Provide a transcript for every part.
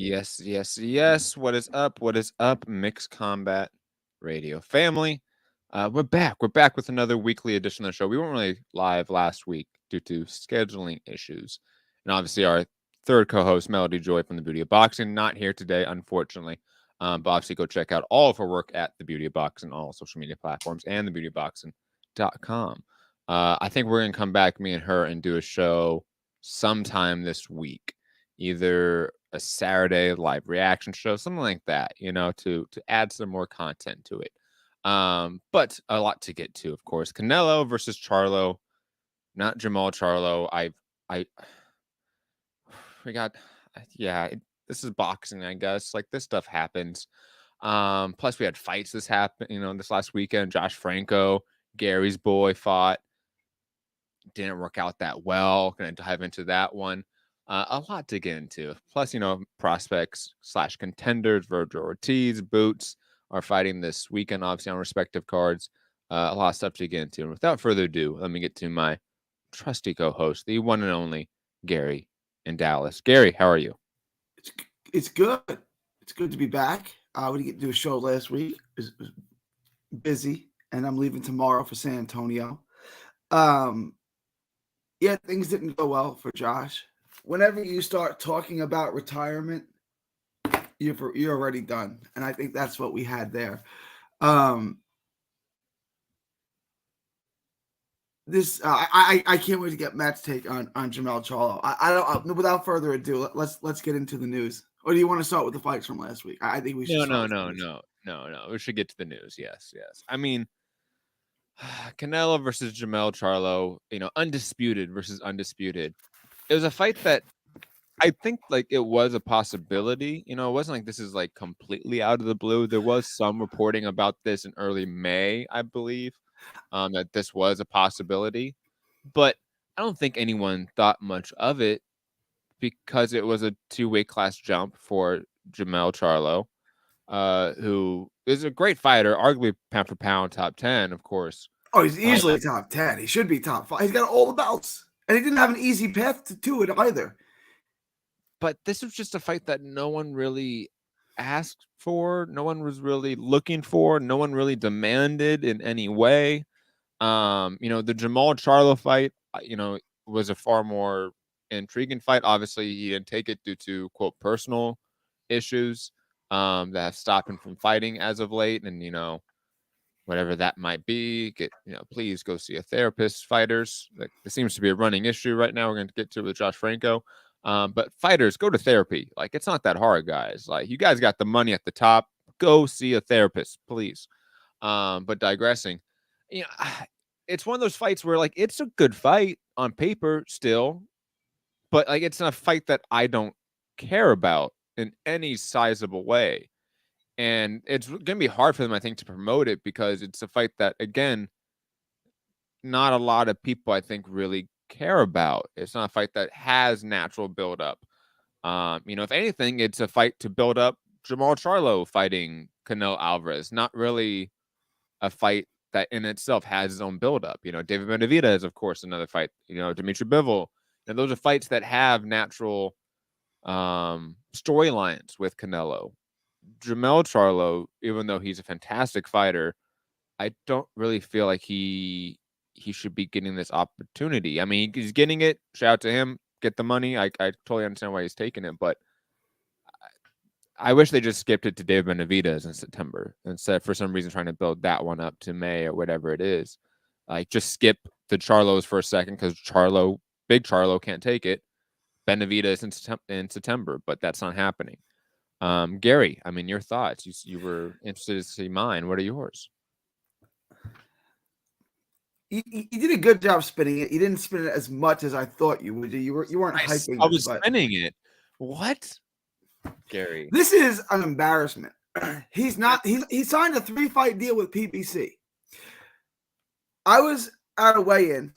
Yes, yes, yes. What is up? What is up, Mixed Combat Radio family? We're back. We're back with another weekly edition of the show. We weren't really live last week due to scheduling issues. And obviously, our third co host, Melody Joy from The Beauty of Boxing, not here today, unfortunately. But obviously, go check out all of her work at The Beauty of Boxing, all social media platforms, and thebeautyofboxing.com. I think we're going to come back, me and her, and do a show sometime this week, either a Saturday live reaction show, something like that, to add some more content to it. But a lot to get to, of course. Canelo versus Charlo, not Jermell Charlo. I we got this is boxing, I guess. Like, this stuff happens. Plus we had fights this last weekend. Josh Franco, Gary's boy, fought. Didn't work out that well. Gonna dive into that one. A lot to get into. Plus, prospects / contenders, Virgil Ortiz, Boots are fighting this weekend, obviously on respective cards. A lot of stuff to get into. And without further ado, let me get to my trusty co-host, the one and only Gary in Dallas. Gary, how are you? It's good. It's good to be back. We didn't get to do a show last week. It was busy, and I'm leaving tomorrow for San Antonio. Yeah, things didn't go well for Josh. Whenever you start talking about retirement, you're already done, and I think that's what we had there. I can't wait to get Matt's take on Jermell Charlo. I don't. Without further ado, let's get into the news. Or do you want to start with the fights from last week? I think we should. No. We should get to the news. Yes. I mean, Canelo versus Jermell Charlo, undisputed versus undisputed. It was a fight that I think it was a possibility. It wasn't like this is completely out of the blue. There was some reporting about this in early May, I believe, that this was a possibility. But I don't think anyone thought much of it because it was a 2-weight class jump for Jermell Charlo, who is a great fighter, arguably pound for pound top 10, of course. Oh, he's easily top 10. He should be top 5. He's got all the belts. And he didn't have an easy path to it either. But this was just a fight that no one really asked for. No one was really looking for. No one really demanded in any way. The Jermell Charlo fight, was a far more intriguing fight. Obviously, he didn't take it due to, quote, personal issues that have stopped him from fighting as of late. And, whatever that might be, please go see a therapist, fighters. This seems to be a running issue right now. We're going to get to it with Josh Franco. But fighters, go to therapy. It's not that hard, guys. You guys got the money at the top. Go see a therapist, please. But digressing, it's one of those fights where it's a good fight on paper still, but it's not a fight that I don't care about in any sizable way. And it's going to be hard for them, I think, to promote it because it's a fight that, again, not a lot of people, I think, really care about. It's not a fight that has natural buildup. If anything, it's a fight to build up Jermell Charlo fighting Canelo Alvarez. Not really a fight that in itself has its own buildup. David Benavidez is, of course, another fight. Dimitri Bivol. And those are fights that have natural storylines with Canelo. Jermell Charlo, even though he's a fantastic fighter, I don't really feel like he should be getting this opportunity. I mean, he's getting it. Shout out to him. Get the money. I totally understand why he's taking it, but I wish they just skipped it to David Benavidez in September instead, for some reason, trying to build that one up to May or whatever it is. Just skip the Charlos for a second because Big Charlo can't take it. Benavidez in September, but that's not happening. Gary, I mean, your thoughts. You were interested to see mine. What are yours? You did a good job spinning it. You didn't spin it as much as I thought you would. You weren't hyping. I was spinning it. What, Gary? This is an embarrassment. He's not. He signed a 3-fight deal with PBC. I was at a weigh-in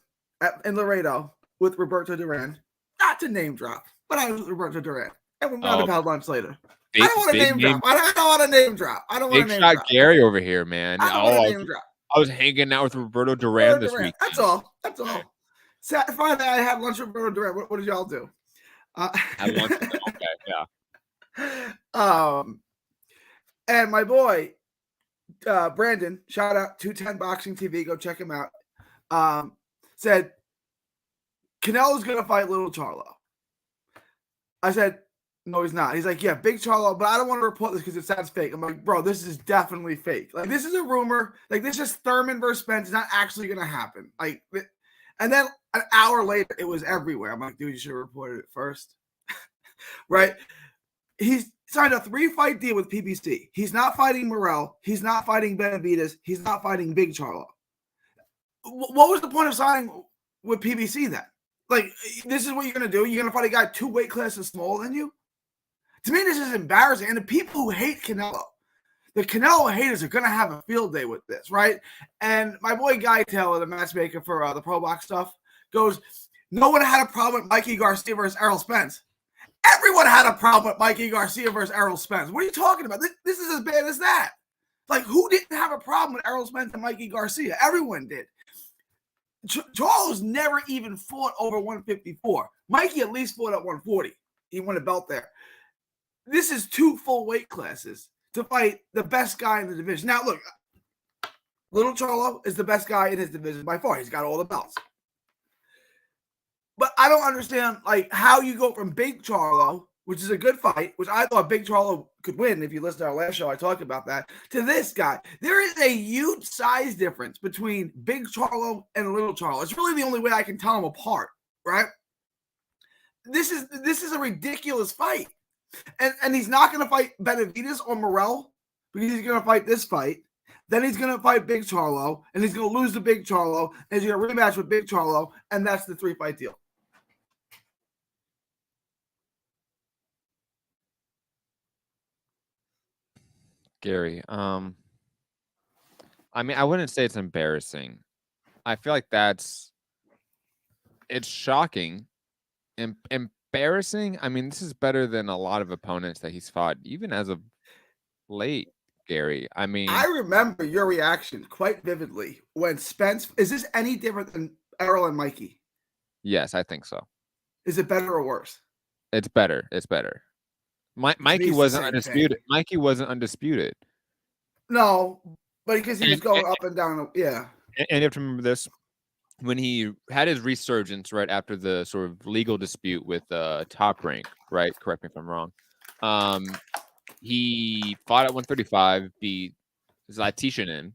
in Laredo with Roberto Duran. Not to name drop, but I was with Roberto Duran, and we might have had lunch later. I don't want to name drop. I don't want to name drop. I don't want to name drop. Gary over here, man. I don't want to name drop. I was hanging out with Roberto Duran this week. That's all. Friday, I had lunch with Roberto Duran. What did y'all do? Had lunch with him. Okay, yeah. And my boy, Brandon, shout out 210 Boxing TV, go check him out. Said Canelo's gonna fight Little Charlo. I said, no, he's not. He's like, yeah, Big Charlo, but I don't want to report this because it sounds fake. I'm like, bro, this is definitely fake. Like, this is a rumor. Like, this is Thurman versus Spence. It's not actually gonna happen. Like, and then an hour later, it was everywhere. I'm like, dude, you should have reported it first, right? He's signed a 3-fight deal with PBC. He's not fighting Morrell. He's not fighting Benavidez. He's not fighting Big Charlo. What was the point of signing with PBC then? Like, this is what you're going to do? You're going to fight a guy 2 weight classes smaller than you? To me, this is embarrassing. And the people who hate Canelo, the Canelo haters are going to have a field day with this, right? And my boy Guy Taylor, the matchmaker for the Pro Box stuff, goes, no one had a problem with Mikey Garcia versus Errol Spence. Everyone had a problem with Mikey Garcia versus Errol Spence. What are you talking about? This is as bad as that. Like, who didn't have a problem with Errol Spence and Mikey Garcia? Everyone did. Charles never even fought over 154. Mikey at least fought at 140. He won a belt there. This is 2 full weight classes to fight the best guy in the division. Now, look, Little Charlo is the best guy in his division by far. He's got all the belts. But I don't understand, like, how you go from Big Charlo, which is a good fight, which I thought Big Charlo could win. If you listen to our last show, I talked about that, to this guy. There is a huge size difference between Big Charlo and Little Charlo. It's really the only way I can tell them apart, right? This is a ridiculous fight. And he's not going to fight Benavidez or Morrell because he's going to fight this fight. Then he's going to fight Big Charlo, and he's going to lose to Big Charlo, and he's going to rematch with Big Charlo, and that's the 3-fight deal. Gary, I mean, I wouldn't say it's embarrassing. I feel like it's shocking. Embarrassing. I mean, this is better than a lot of opponents that he's fought, even as of late, Gary. I mean, I remember your reaction quite vividly when Spence. Is this any different than Errol and Mikey? yes, I think so. Is it better or worse? It's better. It's better. Mikey wasn't undisputed. Mikey wasn't undisputed. No, but because he was going up and down. Yeah. And you have to remember this. When he had his resurgence right after the sort of legal dispute with Top Rank, right? Correct me if I'm wrong. He fought at 135, beat Zlatishinin,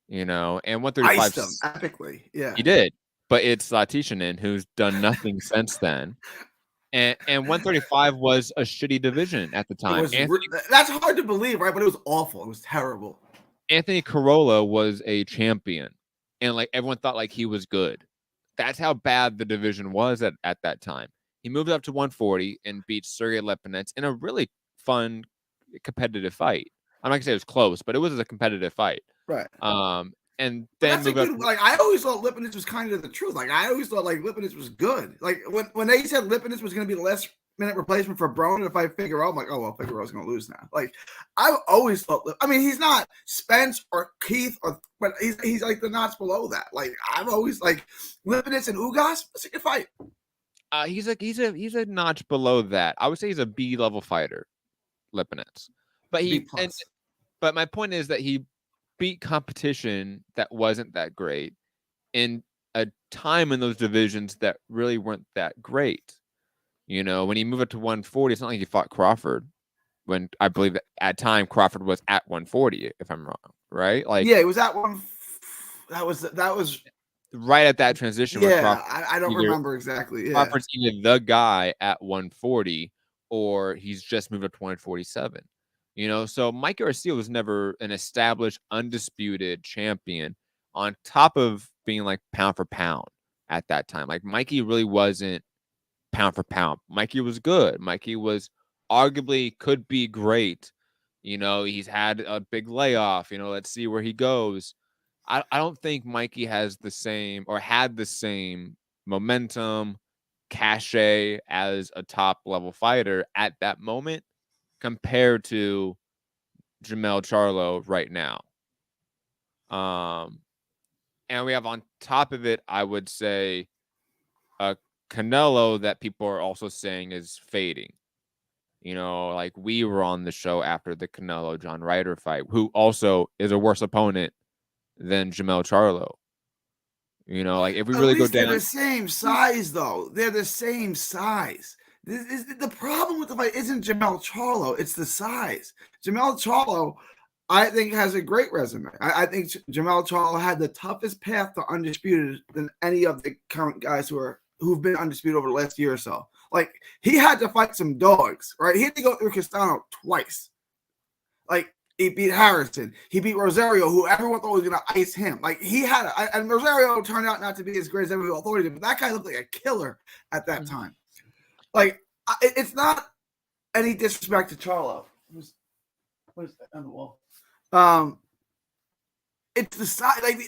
and 135 iced him epically. Yeah, he did. But it's Zlatishinin who's done nothing since then. And 135 was a shitty division at the time. That's hard to believe, right? But it was awful. It was terrible. Anthony Corolla was a champion. And like everyone thought like he was good. That's how bad the division was at that time. He moved up to 140 and beat Sergey Lipinets in a really fun, competitive fight. I'm not gonna say it was close, but it was a competitive fight. Right. And then like I always thought Lipinets was kind of the truth. Like I always thought like Lipinets was good. Like when they said Lipinets was gonna be the last minute replacement for Brown, if I Figueroa, I'm like, oh well, Figueroa's gonna lose now. Like I've always thought. I mean, he's not Spence or Keith, but he's like the notch below that. Like I've always like Lipinets and Ugas. That's a good fight. He's a notch below that. I would say he's a B level fighter, Lipinets. But my point is that he beat competition that wasn't that great in a time in those divisions that really weren't that great. When he moved up to 140, it's not like he fought Crawford. When I believe that at time Crawford was at 140, if I'm wrong, right? Like yeah, it was at one. That was right at that transition. Yeah, I don't remember exactly. Yeah. Crawford's either the guy at 140 or he's just moved up to 147. So Mike Garcia was never an established, undisputed champion on top of being like pound for pound at that time. Like Mikey really wasn't pound for pound. Mikey was good. Mikey was arguably could be great. He's had a big layoff. Let's see where he goes. I don't think Mikey has the same or had the same momentum, cachet as a top level fighter at that moment compared to Jermell Charlo right now. And we have on top of it, I would say, Canelo that people are also saying is fading. Like we were on the show after the Canelo John Ryder fight, who also is a worse opponent than Jermell Charlo. Like if we At really go least they're down, the same size, though. They're the same size. The problem with the fight isn't Jermell Charlo; it's the size. Jermell Charlo, I think, has a great resume. I think Jermell Charlo had the toughest path to undisputed than any of the current guys who've been undisputed over the last year or so. Like, he had to fight some dogs, right? He had to go through Castano twice. Like, he beat Harrison. He beat Rosario, who everyone thought was going to ice him. Like, and Rosario turned out not to be as great as everyone thought he did, but that guy looked like a killer at that time. Like, it's not any disrespect to Charlo. What is that on the wall? It's the side. Like,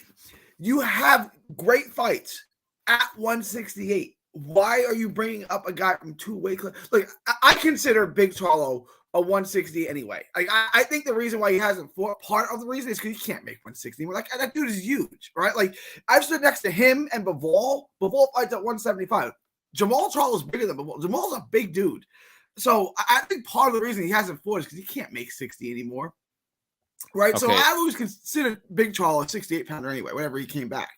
you have great fights at 168. Why are you bringing up a guy from two weight classes? Like, I consider Big Charlo a 160 anyway. Like, I think the reason why he hasn't fought, part of the reason is because he can't make 160 anymore. Like, that dude is huge, right? Like, I've stood next to him and Bivol. Bivol fights at 175. Jermell Charlo is bigger than Bivol. Jamal's a big dude. So I think part of the reason he hasn't fought is because he can't make 60 anymore. Right? Okay. So I always considered Big Charlo a 68 pounder anyway, whenever he came back.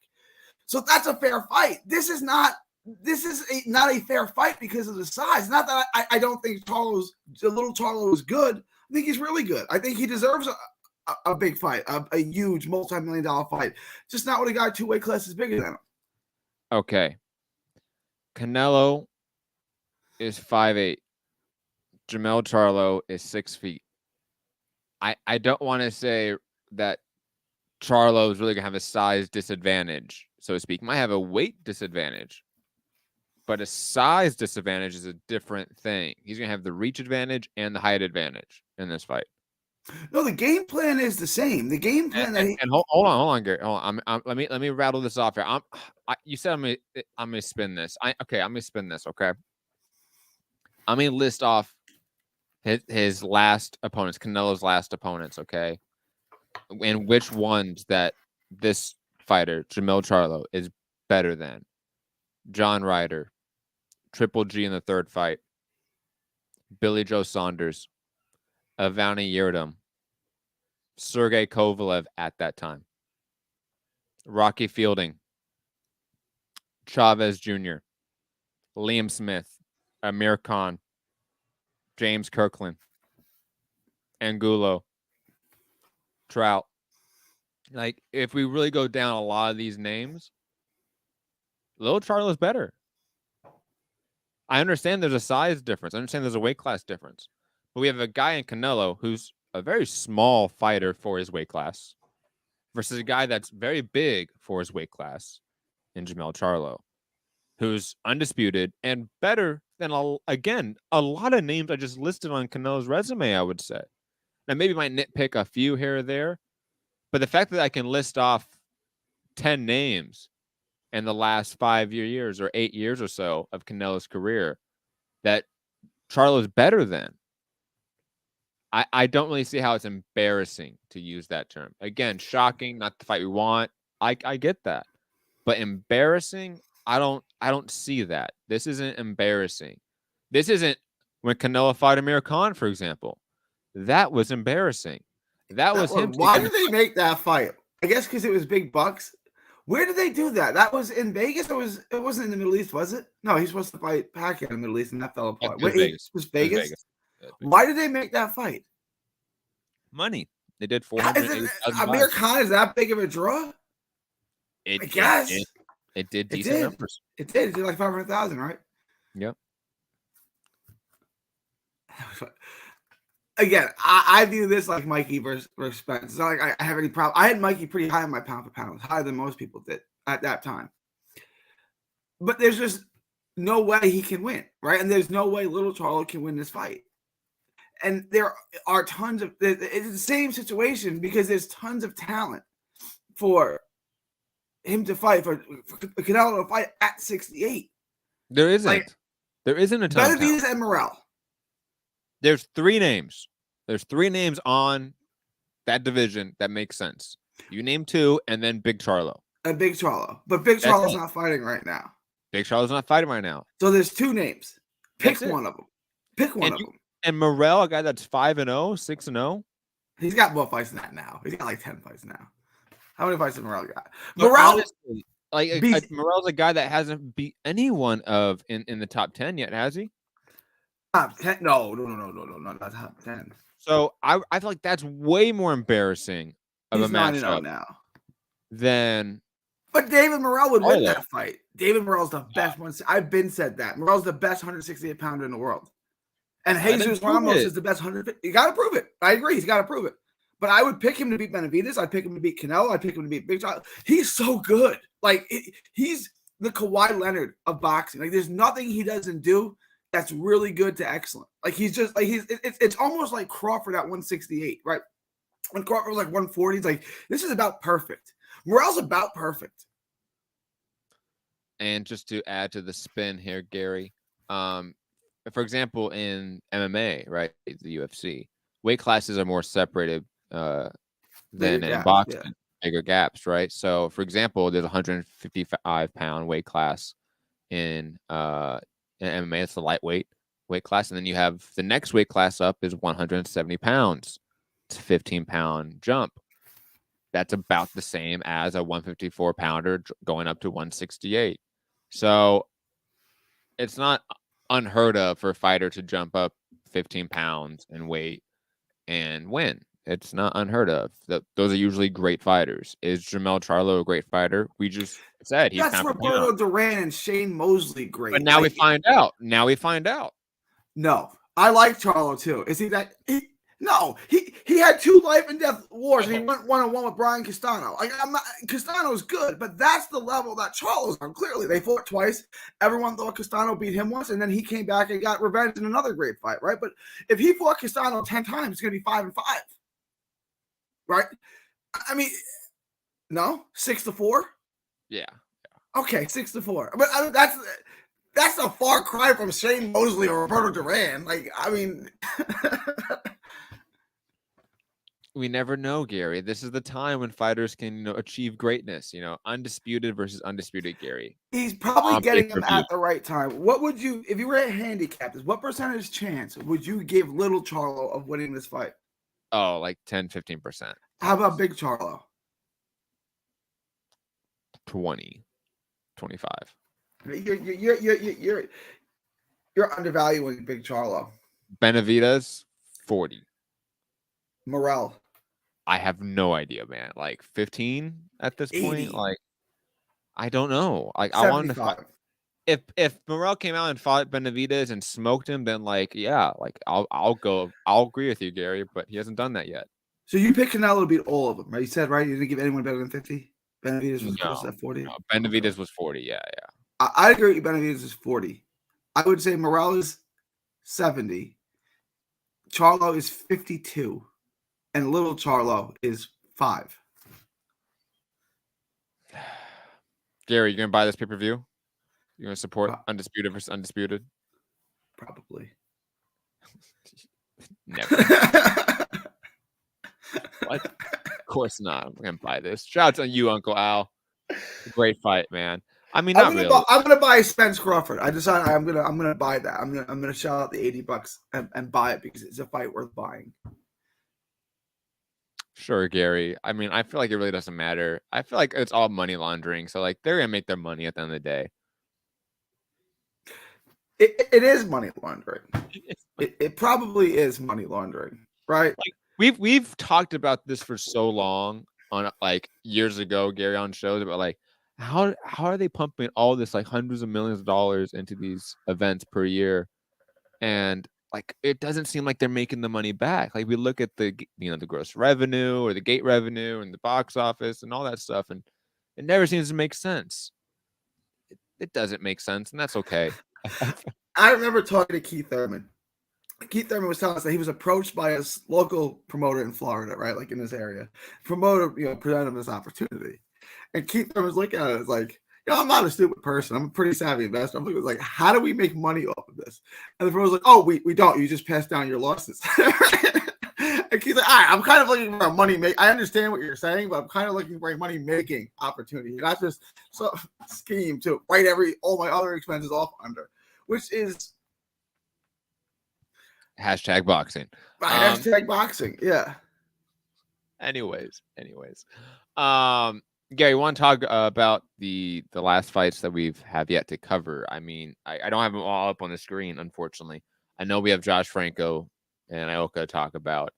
So that's a fair fight. This is not a fair fight because of the size. Not that I don't think little Charlo is good. I think he's really good. I think he deserves a big fight, a huge multi-million-dollar fight. Just not with a guy 2 weight classes bigger than him. Okay. Canelo is 5'8". Jermell Charlo is 6 feet. I don't want to say that Charlo is really going to have a size disadvantage, so to speak. Might have a weight disadvantage, but a size disadvantage is a different thing. He's going to have the reach advantage and the height advantage in this fight. No, the game plan is the same. The game plan hold on, Gary. Hold on. Let me rattle this off here. You said I'm gonna spin this. I'm gonna spin this. Okay. I'm gonna list off his last opponents, Canelo's last opponents. Okay, and which ones that this fighter, Jermell Charlo, is better than. John Ryder, Triple G in the third fight, Billy Joe Saunders, Avani Yildirim, Sergey Kovalev at that time, Rocky Fielding, Chavez Jr., Liam Smith, Amir Khan, James Kirkland, Angulo, Trout. Like, if we really go down a lot of these names, Lil Charlo's better. I understand there's a size difference. I understand there's a weight class difference. But we have a guy in Canelo who's a very small fighter for his weight class versus a guy that's very big for his weight class in Jermell Charlo, who's undisputed and better than, again, a lot of names I just listed on Canelo's resume, I would say. Now, maybe might nitpick a few here or there, but the fact that I can list off 10 names in the last 5 years or 8 years or so of Canelo's career that Charlo's better than, I don't really see how it's embarrassing to use that term. Again, shocking, not the fight we want. I get that. But embarrassing, I don't see that. This isn't embarrassing. This isn't when Canelo fought Amir Khan, for example. That was embarrassing. That was him. Why did they make that fight? I guess because it was big bucks. Where did they do that? That was in Vegas? It wasn't in the Middle East, was it? No, he's supposed to fight Pacquiao in the Middle East, and that fell apart. Wait, Vegas. It was Vegas? Why did they make that fight? Money. They did $480,000. Amir Khan is that big of a draw? I guess. It did decent numbers. It did. It did like 500,000, right? Yep. Again, I view this like Mikey versus Spence. It's not like I have any problem. I had Mikey pretty high on my pound for pound, higher than most people did at that time. But there's just no way he can win, right? And there's no way Little Charlo can win this fight. And there are tons of – it's the same situation because there's tons of talent for him to fight, for Canelo to fight at 68. There isn't. There isn't a ton of talent. Benavidez and Morrell. There's 3 names. There's 3 names on that division that make sense. You name 2, and then Big Charlo. And Big Charlo. But Big Charlo's not fighting right now. Big Charlo's not fighting right now. So there's 2 names. Pick one of them. Pick one of them. And Morrell, a guy that's 5-0, 6-0. He's got more fights than that now. He's got like 10 fights now. How many fights has Morrell got? But Morrell honestly, like beats. Morrell's a guy that hasn't beat anyone in the top 10 yet, has he? Top 10? No, not top 10. So I feel like that's way more embarrassing of He's a 9-0 matchup now. than. But David Morrell would win Charlo. that fight. David Morrell's the best one. I've been said that. Morrell's the best 168-pounder in the world. And Jesus Ramos is the best 150. You got to prove it. I agree. He's got to prove it. But I would pick him to beat Benavidez. I'd pick him to beat Canelo. I'd pick him to beat Big Charlo. He's so good. Like, he's the Kawhi Leonard of boxing. Like, there's nothing he doesn't do that's really good to excellent. Like, he's just like it's almost like Crawford at 168, right? When Crawford was like 140, it's like, this is about perfect. Morrell's about perfect. And just to add to the spin here, Gary, for example, in MMA, right, the UFC, weight classes are more separated than in boxing, yeah. bigger gaps, right? So, for example, there's a 155-pound weight class in MMA. It's the lightweight weight class, and then you have the next weight class up is 170 pounds. It's a 15-pound jump. That's about the same as a 154-pounder going up to 168. So it's not unheard of for a fighter to jump up 15 pounds in weight and win. It's not unheard of. Those are usually great fighters. Is Jermell Charlo a great fighter? We just said he's That's Roberto Duran and Shane Mosley great. But now we find out. Now we find out. No, I like Charlo too. Is he that? No, he had 2 life and death wars, and he went 1-on-1 with Brian Castano. Like, Castano's good, but that's the level that Charlo's on. Clearly, they fought twice. Everyone thought Castano beat him once, and then he came back and got revenge in another great fight, right? But if he fought Castano 10 times, it's going to be 5-5, right? I mean, no, 6-4. Yeah. Okay, 6-4. But I mean, that's a far cry from Shane Mosley or Roberto Duran. Like, I mean. We never know, Gary. This is the time when fighters can, achieve greatness. Undisputed versus undisputed, Gary. He's probably getting them at the right time. What would you, if you were a handicap, what percentage chance would you give little Charlo of winning this fight? Oh, like 10-15%. How about Big Charlo? 20, 25. You're undervaluing Big Charlo. Benavidez, 40. Morrell. I have no idea, man. Like 15 at this 80. point. Like, I don't know. Like, 75. I wanted to fight. If Morrell came out and fought Benavidez and smoked him, then yeah, I'll go. I'll agree with you, Gary. But he hasn't done that yet. So you picked Canelo to beat all of them, right? You said, right? You didn't give anyone better than 50. Benavidez was close at 40. No, Benavidez was 40. Yeah. I agree with you. Benavidez is 40. I would say Morrell is 70. Charlo is 52. And little Charlo is 5. Gary, you gonna buy this pay-per-view? You gonna support undisputed versus undisputed? Probably. Never. What? Of course not. I'm gonna buy this. Shout out to you, Uncle Al. Great fight, man. I mean, not really. I'm gonna buy Spence Crawford. I decided I'm gonna buy that. I'm gonna shell out the $80 and buy it because it's a fight worth buying. Sure, Gary. I mean, I feel like it really doesn't matter. I feel like it's all money laundering. So, they're going to make their money at the end of the day. It is money laundering. It probably is money laundering, right? Like, we've talked about this for so long on, years ago, Gary, on shows about, how are they pumping all this, hundreds of millions of dollars into these events per year? And it doesn't seem like they're making the money back. We look at the gross revenue or the gate revenue and the box office and all that stuff, and it never seems to make sense. It doesn't make sense, and that's okay. I remember talking to Keith Thurman. Keith Thurman was telling us that he was approached by a local promoter in Florida, right, in this area. Promoter, presented him this opportunity, and Keith Thurman was looking at it like, I'm not a stupid person. I'm a pretty savvy investor. I'm looking like, how do we make money off of this? And the promoter's like, oh, we don't. You just pass down your losses. And he's like, all right, I'm kind of looking for a money make. I understand what you're saying, but I'm kind of looking for a money making opportunity, not just scheme to write all my other expenses off under, which is Hashtag boxing. Hashtag boxing. Yeah. Anyways. Gary, you want to talk about the last fights that we've have yet to cover? I mean, I don't have them all up on the screen, unfortunately. I know we have Josh Franco and Ioka to talk about.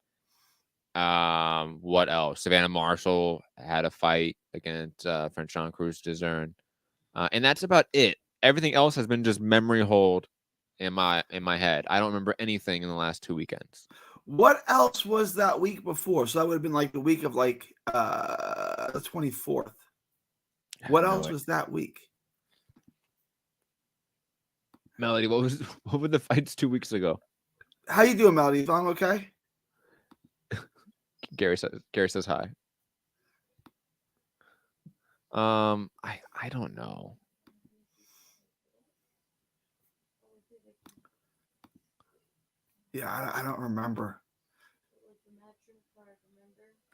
What else? Savannah Marshall had a fight against Franchon Cruz Dezern. And that's about it. Everything else has been just memory hold in my head. I don't remember anything in the last 2 weekends. What else was that week before? So that would have been like the week of like the 24th. What else was that week? Melody, what were the fights 2 weeks ago? How you doing, Melody? You feeling okay? Gary says hi. I don't know. Yeah, I don't remember.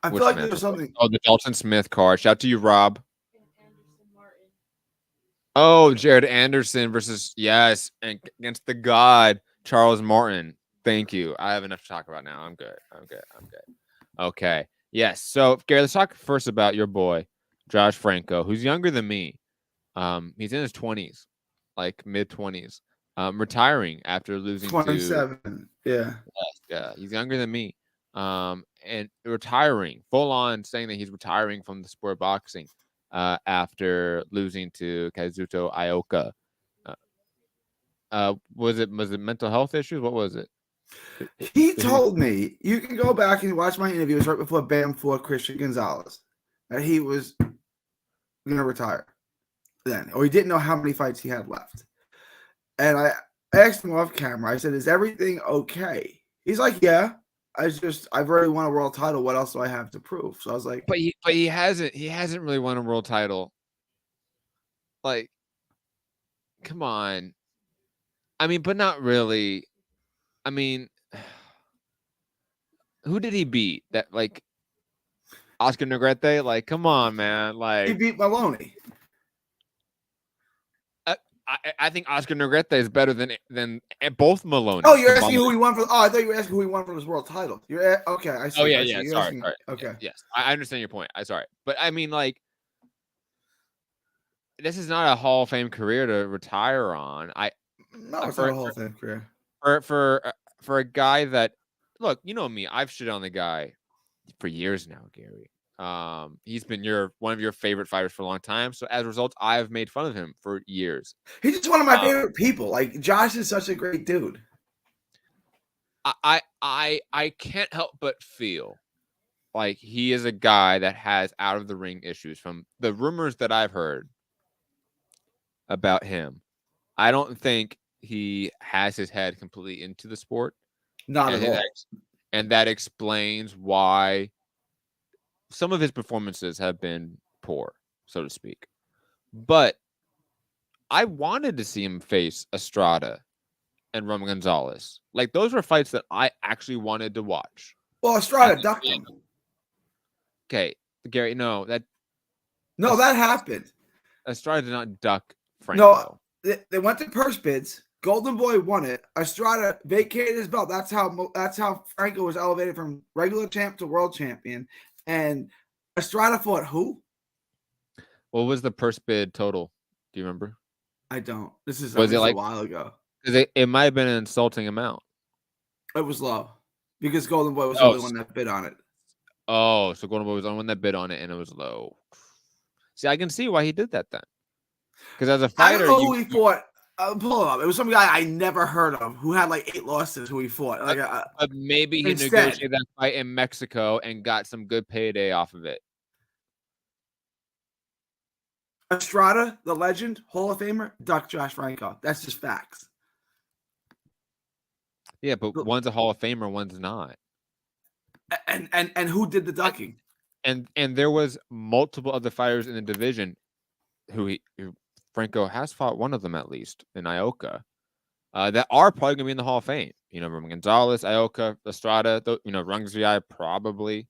I Which feel like match? there was something. Oh, the Dalton Smith card. Shout out to you, Rob. Oh, Jared Anderson versus and against the God Charles Martin. Thank you. I have enough to talk about now. I'm good. Okay. Yes. So, Gary, let's talk first about your boy, Josh Franco, who's younger than me. He's in his 20s, like mid-20s. Retiring after losing 27. Yeah. Yeah, he's younger than me. And retiring, full on saying that he's retiring from the sport of boxing after losing to Kazuto Ioka. Was it mental health issues? What was it? He told me, you can go back and watch my interviews right before Bam fought Christian Gonzalez, that he was going to retire then, or he didn't know how many fights he had left. And I asked him off camera, I said, is everything okay? He's like, yeah. I've already won a world title. What else do I have to prove? So I was like, but he hasn't really won a world title. Like, come on. I mean, but not really. I mean, who did he beat? That like Oscar Negrete? Like, come on, man. Like, he beat Maloney. I think Oscar Negrete is better than both Maloney. Oh, you're asking who he won for? Oh, I thought you were asking who he won for his world title. Okay. I see. Oh yeah, yeah. Sorry. Okay. Yes, I understand your point. I'm sorry, but I mean, like, this is not a Hall of Fame career to retire on. No, it's not a Hall of Fame career. For a guy that, look, you know me, I've shit on the guy for years now, Gary. He's been one of your favorite fighters for a long time. So as a result, I've made fun of him for years. He's just one of my favorite people. Like, Josh is such a great dude. I can't help but feel like he is a guy that has out of the ring issues. From the rumors that I've heard about him, I don't think he has his head completely into the sport. Not at all. And that explains why some of his performances have been poor, so to speak. But I wanted to see him face Estrada and Roman Gonzalez. Like, those were fights that I actually wanted to watch. Well, Estrada ducked him. Okay, Gary, no, that happened. Estrada did not duck Franco. No, they went to purse bids. Golden Boy won it. Estrada vacated his belt. That's how Franco was elevated from regular champ to world champion. And Estrada fought who? What was the purse bid total? Do you remember? I don't. This is was it like a while ago. Because it might have been an insulting amount. It was low because Golden Boy was the only one that bid on it. Oh, so Golden Boy was the only one that bid on it, and it was low. See, I can see why he did that then. Because as a fighter, I don't know who he fought. Pull it up. It was some guy I never heard of who had like 8 losses. Who he fought? Like, but maybe he negotiated that fight in Mexico and got some good payday off of it. Estrada, the legend, Hall of Famer, ducked Josh Franco. That's just facts. Yeah, but one's a Hall of Famer, one's not. And who did the ducking? And there was multiple other fighters in the division who Franco has fought, one of them at least, in Ioka, that are probably going to be in the Hall of Fame. You know, Roman Gonzalez, Ioka, Estrada, Rungvisai probably.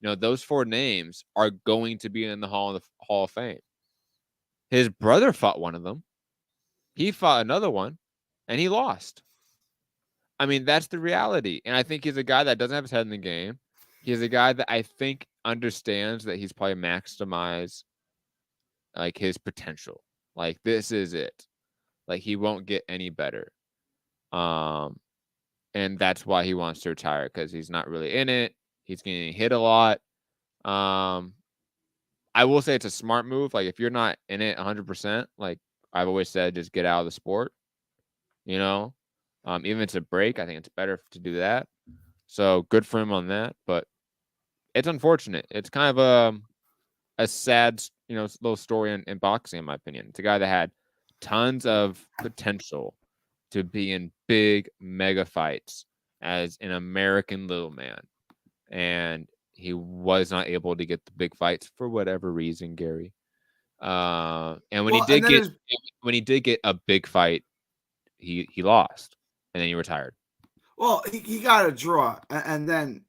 Those 4 names are going to be in the Hall of Fame. His brother fought one of them. He fought another one, and he lost. I mean, that's the reality. And I think he's a guy that doesn't have his head in the game. He's a guy that I think understands that he's probably maximized like his potential. Like this is it. Like he won't get any better. And that's why he wants to retire, because he's not really in it. He's getting hit a lot. I will say it's a smart move. Like if you're not in it 100%, like I've always said, just get out of the sport. You know, even if it's a break, I think it's better to do that. So good for him on that. But it's unfortunate. It's kind of a sad, little story in boxing, in my opinion. It's a guy that had tons of potential to be in big mega fights as an American little man, and he was not able to get the big fights for whatever reason, Gary. And when he did get a big fight, he lost, and then he retired. Well, he got a draw, and then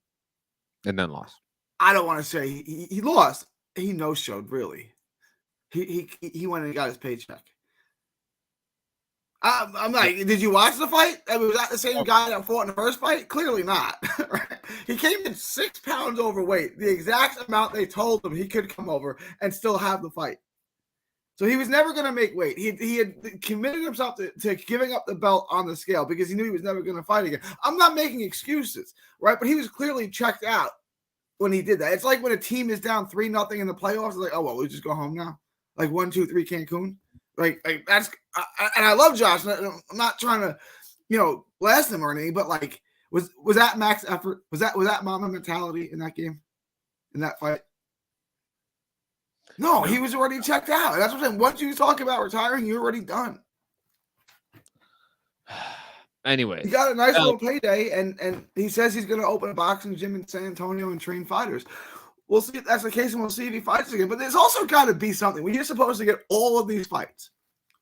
lost. I don't want to say he lost. He no-showed, really. He went and got his paycheck. I'm like, did you watch the fight? I mean, was that the same guy that fought in the first fight? Clearly not. He came in 6 pounds overweight, the exact amount they told him he could come over and still have the fight. So he was never going to make weight. He had committed himself to giving up the belt on the scale because he knew he was never going to fight again. I'm not making excuses, right? But he was clearly checked out when he did that. It's like when a team is down 3-0 in the playoffs. It's like, oh, well, we just go home now. Like 1-2-3 Cancun. Like that's, and I love Josh. I'm not trying to, blast him or anything, but like, was that max effort? Was that mama mentality in that game, in that fight? No, he was already checked out. That's what I'm saying. Once you talk about retiring, you're already done. Anyway, he got a nice little payday, and he says he's going to open a boxing gym in San Antonio and train fighters. We'll see if that's the case, and we'll see if he fights again. But there's also got to be something. When you're supposed to get all of these fights,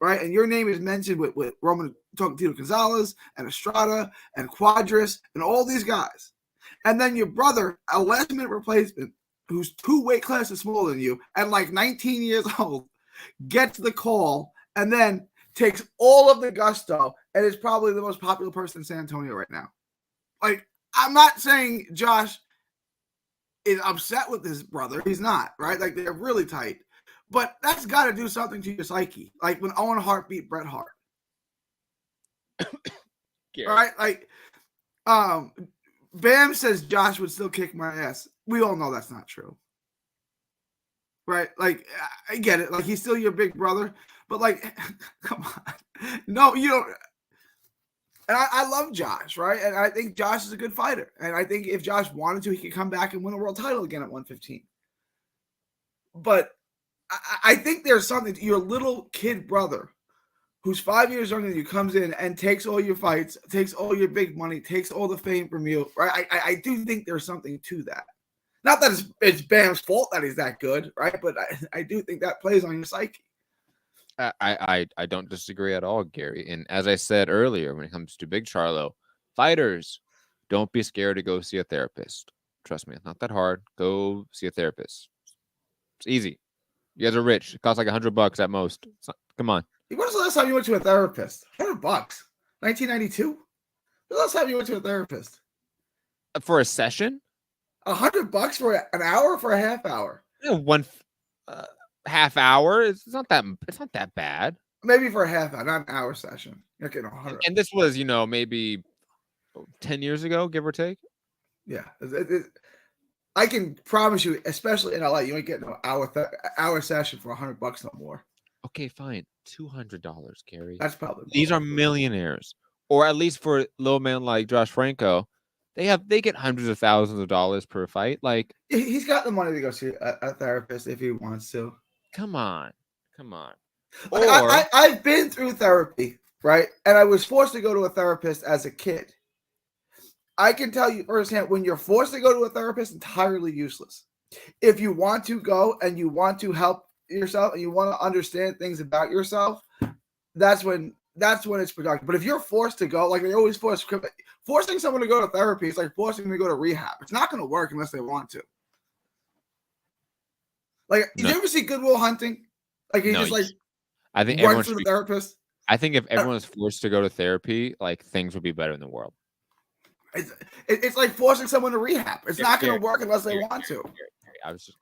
right? And your name is mentioned with Roman Tito Gonzalez and Estrada and Quadras and all these guys. And then your brother, a last-minute replacement, who's 2 weight classes smaller than you and like 19 years old, gets the call and then takes all of the gusto and is probably the most popular person in San Antonio right now. Like, I'm not saying Josh is upset with his brother. He's not, right? Like, they're really tight. But that's got to do something to your psyche. Like when Owen Hart beat Bret Hart. Right? Like, Bam says Josh would still kick my ass. We all know that's not true. Right? Like, I get it. Like, he's still your big brother. But, like, come on. No, you don't. And I love Josh, right? And I think Josh is a good fighter. And I think if Josh wanted to, he could come back and win a world title again at 115. But I think there's something to your little kid brother who's 5 years younger than you comes in and takes all your fights, takes all your big money, takes all the fame from you, right? I do think there's something to that. Not that it's Bam's fault that he's that good, right? But I do think that plays on your psyche. I don't disagree at all, Gary. And as I said earlier, when it comes to Big Charlo, fighters, don't be scared to go see a therapist. Trust me, it's not that hard. Go see a therapist. It's easy. You guys are rich. It costs like $100 at most. Come on. When was the last time you went to a therapist? $100. 1992? When was the last time you went to a therapist? For a session? $100 for an hour or for a half hour? One half hour. It's not that bad. Maybe for a half hour, not an hour session. You're getting $100. And this was, maybe 10 years ago, give or take. Yeah. I can promise you, especially in LA, you ain't getting an hour session for $100 no more. Okay, fine. $200, Gary. That's probably these are millionaires, or at least for a little man like Josh Franco, they get hundreds of thousands of dollars per fight. Like he's got the money to go see a therapist if he wants to. Come on. Or I've been through therapy, right? And I was forced to go to a therapist as a kid. I can tell you firsthand, when you're forced to go to a therapist, entirely useless. If you want to go and you want to help yourself and you want to understand things about yourself, that's when it's productive. But if you're forced to go, like they always forcing someone to go to therapy is like forcing them to go to rehab. It's not going to work unless they want to. Like, did you ever see Good Will Hunting? Like he just like I think runs to the therapist. I think if everyone was forced to go to therapy, like things would be better in the world. It's like forcing someone to rehab. It's not going to work unless they want to. I was just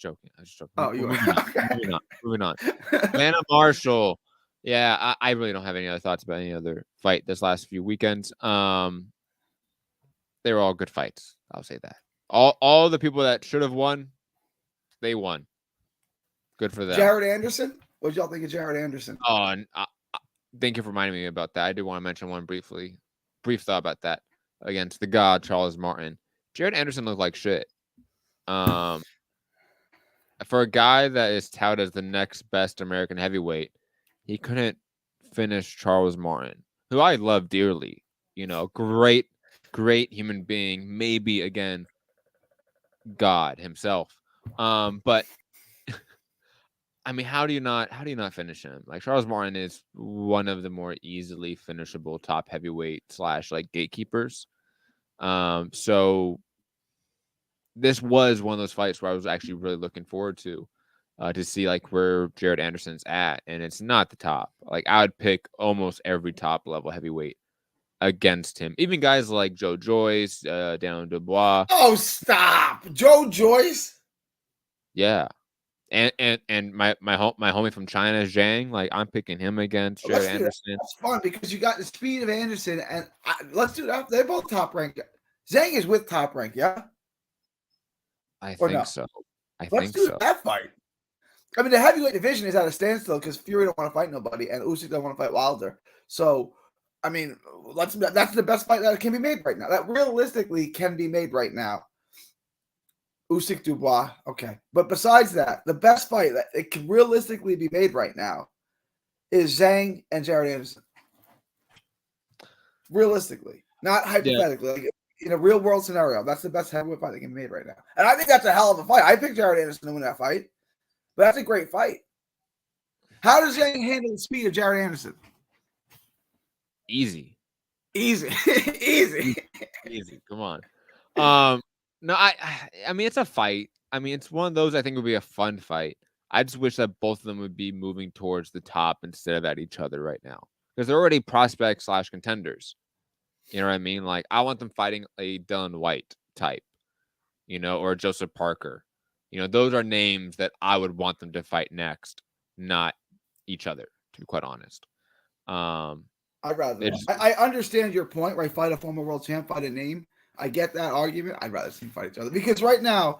joking. I was just joking. Oh, We're you moving on. okay. Moving on. Atlanta Marshall. Yeah, I really don't have any other thoughts about any other fight this last few weekends. They were all good fights. I'll say that. All the people that should have won, they won. Good for them. Jared Anderson. What did y'all think of Jared Anderson? Oh, and thank you for reminding me about that. I did want to mention one brief thought about that against the god Charles Martin. Jared Anderson looked like shit. For a guy that is touted as the next best American heavyweight, he couldn't finish Charles Martin, who I love dearly. Great human being, maybe again, God himself. But I mean, how do you not finish him? Like, Charles Martin is one of the more easily finishable top heavyweight / like gatekeepers. So this was one of those fights where I was actually really looking forward to see like where Jared Anderson's at, and it's not the top. Like, I would pick almost every top level heavyweight against him, even guys like Joe Joyce, Daniel Dubois. Oh, stop, Joe Joyce. Yeah. And my homie from China, Zhang, like, I'm picking him against Jared Anderson. That's fun because you got the speed of Anderson, and let's do that. They're both top rank. Zhang is with top rank, yeah. I think so. Let's do that fight. I mean, the heavyweight division is at a standstill because Fury don't want to fight nobody, and Usyk don't want to fight Wilder. So, I mean, that's the best fight that can be made right now. That realistically can be made right now. Usyk Dubois, okay. But besides that, the best fight that it can realistically be made right now is Zhang and Jared Anderson. Realistically, not hypothetically. Yeah. Like, in a real world scenario, that's the best heavyweight fight that can be made right now. And I think that's a hell of a fight. I picked Jared Anderson to win that fight, but that's a great fight. How does Zhang handle the speed of Jared Anderson? Easy. Easy. Come on. No, I mean, it's a fight. I mean, it's one of those I think would be a fun fight. I just wish that both of them would be moving towards the top instead of at each other right now, because they're already prospects / contenders. You know what I mean? Like, I want them fighting a Dylan White type, or a Joseph Parker. Those are names that I would want them to fight next, not each other, to be quite honest. I'd rather. I understand your point, right? Fight a former world champ, fight a name. I get that argument. I'd rather see them fight each other because right now,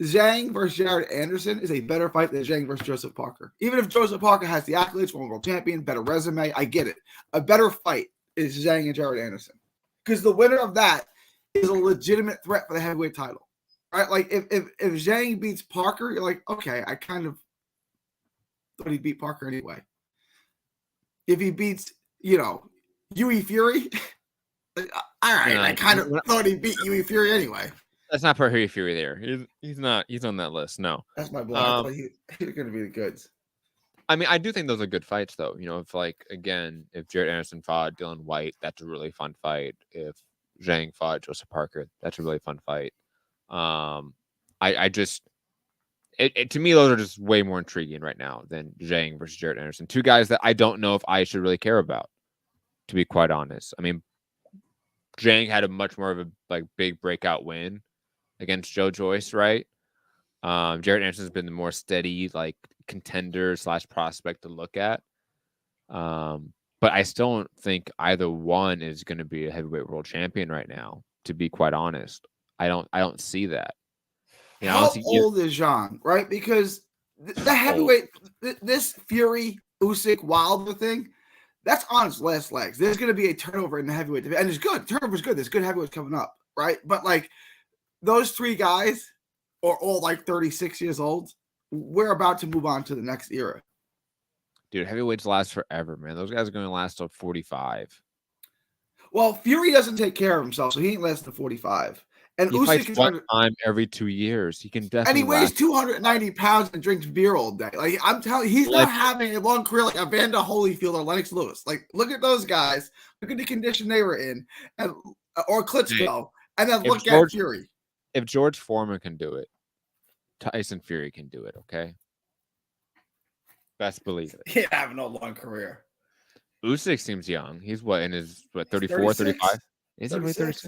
Zhang versus Jared Anderson is a better fight than Zhang versus Joseph Parker. Even if Joseph Parker has the accolades, former world champion, better resume, I get it. A better fight is Zhang and Jared Anderson because the winner of that is a legitimate threat for the heavyweight title, right? Like if Zhang beats Parker, you're like, okay, I kind of thought he'd beat Parker anyway. If he beats, Yui Fury. All right, I kind of thought he beat Yui Fury anyway. That's not for Yui Fury there. He's not. He's on that list. No. That's my boy. I thought he was going to be the goods. I mean, I do think those are good fights, though. If Jared Anderson fought Dylan White, that's a really fun fight. If Zhang fought Joseph Parker, that's a really fun fight. I just, to me, those are just way more intriguing right now than Zhang versus Jared Anderson. Two guys that I don't know if I should really care about, to be quite honest. I mean, Zhang had a much more of a big breakout win against Joe Joyce, right? Jared Anderson's been the more steady contender / prospect to look at. But I still don't think either one is going to be a heavyweight world champion right now, to be quite honest. I don't see that. How old is Zhang, right? Because the heavyweight, this Fury, Usyk, Wilder thing, that's on its last legs. There's going to be a turnover in the heavyweight division, and it's good. Turnover's good. There's good heavyweights coming up, right? But those three guys are all 36 years old. We're about to move on to the next era. Dude, heavyweights last forever, man. Those guys are going to last till 45. Well, Fury doesn't take care of himself, so he ain't lasting 45. And he Usyk fights one time every 2 years. He can definitely. And he weighs 290 pounds and drinks beer all day. I'm telling you, he's not having a long career like Evander Holyfield or Lennox Lewis. Look at those guys. Look at the condition they were in, or Klitschko, and then look at Fury. If George Foreman can do it, Tyson Fury can do it. Okay. Best believe it. He having a long career. Usyk seems young. He's in his 34, 35? Is he really 36. 36?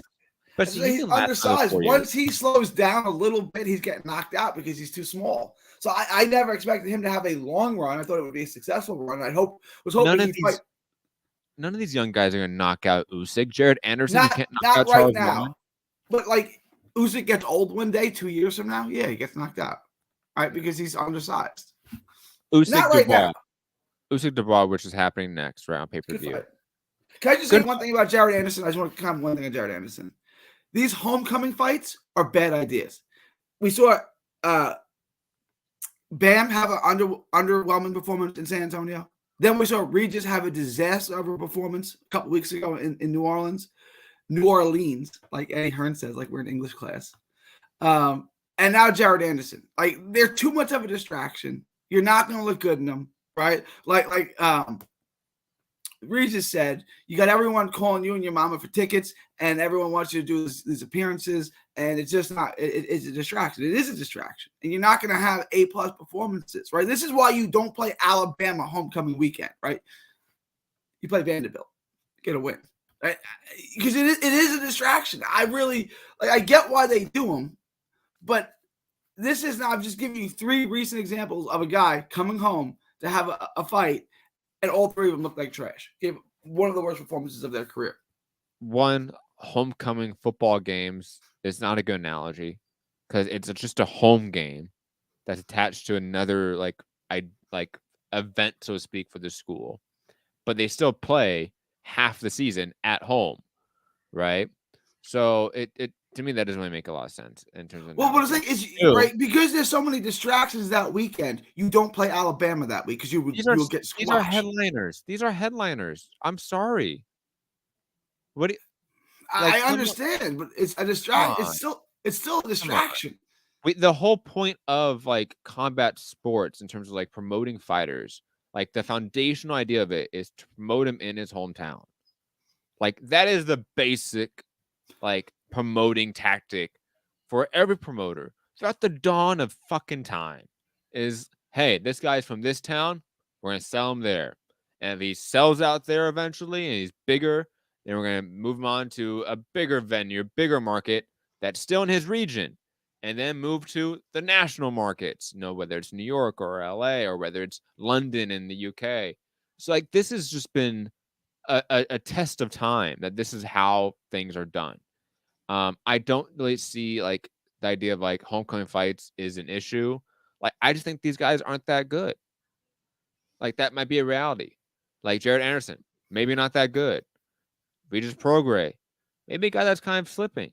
But see, he He's can last another undersized. 4 Once years. he slows down a little bit, he's getting knocked out because he's too small. So I never expected him to have a long run. I thought it would be a successful run. Was hoping he'd fight. None of these young guys are gonna knock out Usyk. Jared Anderson, you Not can't knock not out right Charles now, Lemon. but like Usyk gets old one day, 2 years from now, yeah, he gets knocked out, right? Because he's undersized. Not Usyk right now. Dubois. Usyk Dubois, which is happening next, right on Good pay-per-view. fight. Can I just say one thing about Jared Anderson? I just want to comment one thing on Jared Anderson. These homecoming fights are bad ideas. We saw Bam have an underwhelming performance in San Antonio. Then we saw Regis have a disaster of a performance a couple weeks ago in New Orleans, like Eddie Hearn says, like we're in English class. And now Jared Anderson. Like they're too much of a distraction. You're not going to look good in them, right? Like Regis said, you got everyone calling you and your mama for tickets, and everyone wants you to do these appearances, and it's just not. It's a distraction. It is a distraction, and you're not going to have A+ performances, right? This is why you don't play Alabama homecoming weekend, right? You play Vanderbilt, get a win, right? Because it is a distraction. I really like. I get why they do them, but this is not. I'm just giving you 3 recent examples of a guy coming home to have a fight. And all 3 of them looked like trash. Gave one of the worst performances of their career. One, homecoming football games is not a good analogy because it's just a home game that's attached to another event, so to speak, for the school. But they still play half the season at home, right? So it to me that doesn't really make a lot of sense in terms of. Well, what I'm saying is right because there's so many distractions that weekend. You don't play Alabama that week because you will get squashed. These are headliners. These are headliners. I'm sorry. What do you, I understand, but it's a distraction. It's still a distraction. The whole point of like combat sports in terms of like promoting fighters, like the foundational idea of it is to promote him in his hometown. Like that is the basic like promoting tactic for every promoter throughout the dawn of fucking time is, hey, this guy's from this town, we're gonna sell him there, and if he sells out there eventually and he's bigger, then we're gonna move him on to a bigger venue, bigger market that's still in his region, and then move to the national markets, whether it's New York or LA or whether it's London in the UK. So like this has just been a test of time that this is how things are done. I don't really see like the idea of like homecoming fights is an issue. Like I just think these guys aren't that good. Like that might be a reality. Like Jared Anderson, maybe not that good. Regis Prograis, maybe a guy that's kind of slipping.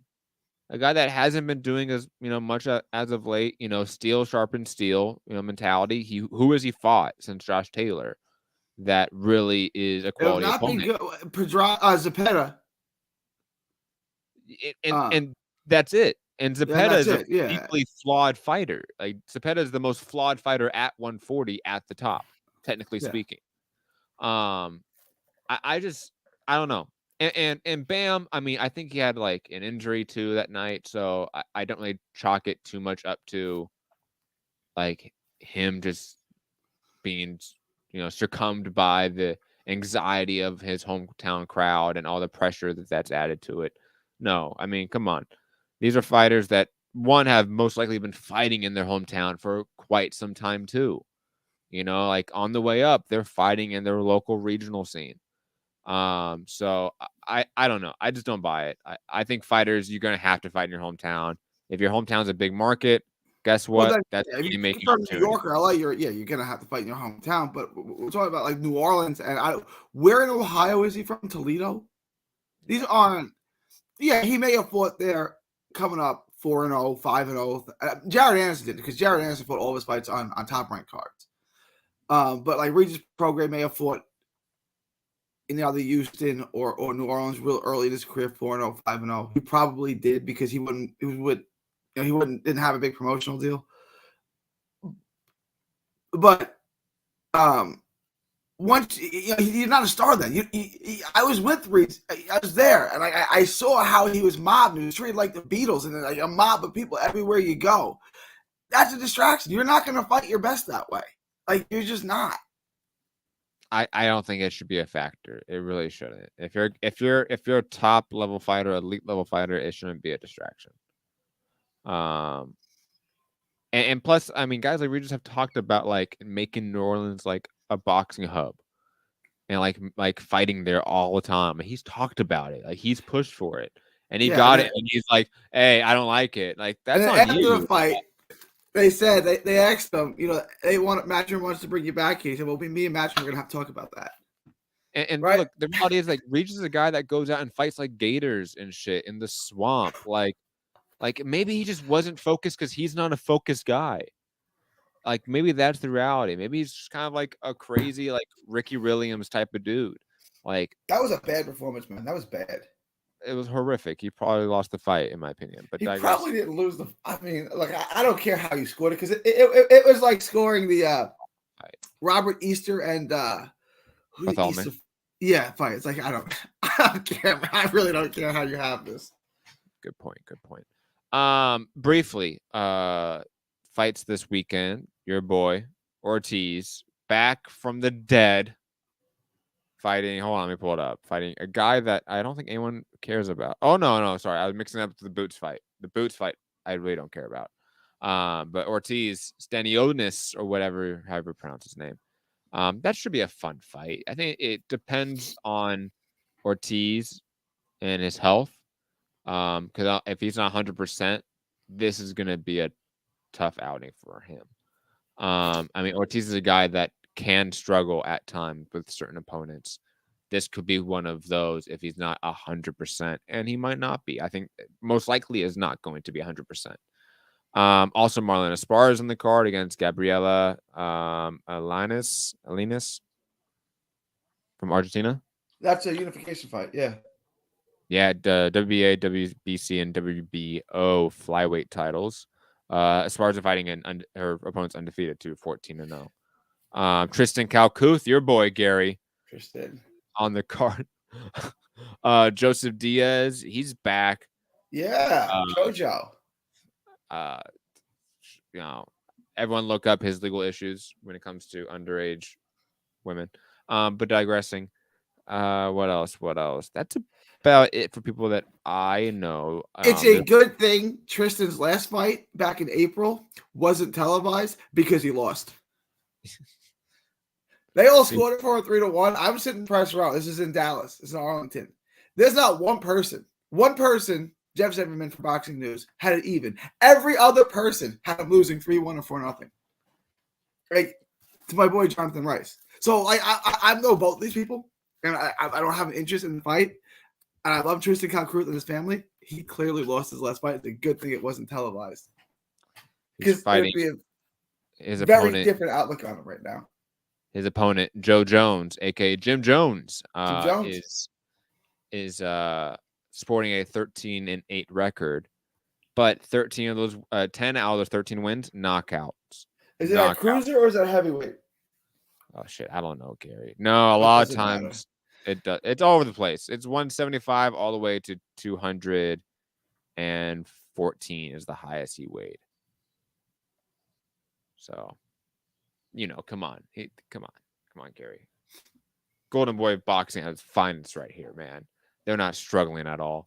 A guy that hasn't been doing as much as of late. Steel sharpens steel. Mentality. Who has he fought since Josh Taylor? That really is a quality opponent. It would not be good. Zepeda. And that's it. And Zepeda is a deeply deeply flawed fighter. Like Zepeda is the most flawed fighter at 140 at the top, technically speaking. I don't know. And Bam, I mean, I think he had like an injury too that night, so I don't really chalk it too much up to like him just being succumbed by the anxiety of his hometown crowd and all the pressure that's added to it. No, I mean, come on. These are fighters that have most likely been fighting in their hometown for quite some time too. Like on the way up, they're fighting in their local regional scene. So I don't know. I just don't buy it. I think fighters, you're gonna have to fight in your hometown. If your hometown's a big market, guess what? Well, that's if you you're from New York or LA, you're gonna have to fight in your hometown. But we're talking about like New Orleans and where in Ohio is he from? Toledo. These aren't. Yeah, he may have fought there coming up 4-0, 5-0. Jared Anderson did because Jared Anderson fought all of his fights on top ranked cards. But like Regis Prograis may have fought in either Houston or New Orleans real early in his career, 4-0, 5-0. He probably did because he didn't have a big promotional deal. But once he's not a star then. I was with Reese. I was there, and I saw how he was mobbed. He was treated like the Beatles, and like a mob of people everywhere you go. That's a distraction. You're not going to fight your best that way. Like you're just not. I don't think it should be a factor. It really shouldn't. If you're a top level fighter, elite level fighter, it shouldn't be a distraction. And plus, I mean, guys like Regis have talked about like making New Orleans like a boxing hub and like fighting there all the time. And he's talked about it. Like he's pushed for it. And he Yeah, got it. And he's like, hey, I don't like it. Like and that's then on after the you. fight, they said they asked them, they want Matchroom wants to bring you back here. He said, "Well, me and Matchroom are gonna have to talk about that." And Right? look, the reality is like Regis is a guy that goes out and fights like gators and shit in the swamp. Like maybe he just wasn't focused because he's not a focused guy. Like maybe that's the reality. Maybe he's just kind of like a crazy like Ricky Williams type of dude. Like That was a bad performance, man. That was bad. it was horrific. He probably lost the fight, in my opinion. But He digress. probably didn't lose the. I mean, look, I don't care how you scored it because it was like scoring the Robert Easter and who did Bartholomew. Easter? Yeah, fight. It's like I don't care. I really don't care how you have this. Good point. Good point. Briefly, fights this weekend. Your boy Ortiz back from the dead, fighting. Hold on, let me pull it up. Fighting a guy that I don't think anyone cares about. Oh no, sorry, I was mixing up the Boots fight. The Boots fight, I really don't care about. But Ortiz Stanionis or whatever, however you pronounce his name. That should be a fun fight. I think it depends on Ortiz and his health. Because if he's not 100%, this is gonna be a tough outing for him. I mean, Ortiz is a guy that can struggle at times with certain opponents. This could be one of those if he's not 100%, and he might not be. I think most likely is not going to be 100%. Also, Marlon Esparza is in the card against Gabriela Alinas from Argentina. That's a unification fight. Yeah. Yeah, the WBA, WBC, and WBO flyweight titles. Esparza fighting her opponent's undefeated to 14-0. Tristan Calcuth, your boy Gary, Tristan on the card. Joseph Diaz, he's back. Yeah, Jojo. You know, everyone look up his legal issues when it comes to underage women. But digressing, what else? That's about it for people that I know. It's a good thing Tristan's last fight back in April wasn't televised because he lost. They all scored it for 3-1. I'm sitting press row. This is in Dallas. This is in Arlington. There's not one person, Jeff Zimmerman for Boxing News, had it even. Every other person had him losing 3-1 or 4-0. Like, to my boy Jonathan Rice. So like I know both these people, and I don't have an interest in the fight. And I love Tristan Calcuth and his family. He clearly lost his last fight. It's a good thing it wasn't televised. Because it would be a very different outlook on it right now. His opponent, Joe Jones, aka Jim Jones, is sporting a 13-8 record, but 13 of those 10 out of those 13 wins, knockouts. Is it a cruiser or is it a heavyweight? Oh shit, I don't know, Gary. No, a lot of times it does. It's all over the place. It's 175 all the way to 214 is the highest he weighed. So, come on, come on, Gary. Golden Boy Boxing has finest right here, man. They're not struggling at all.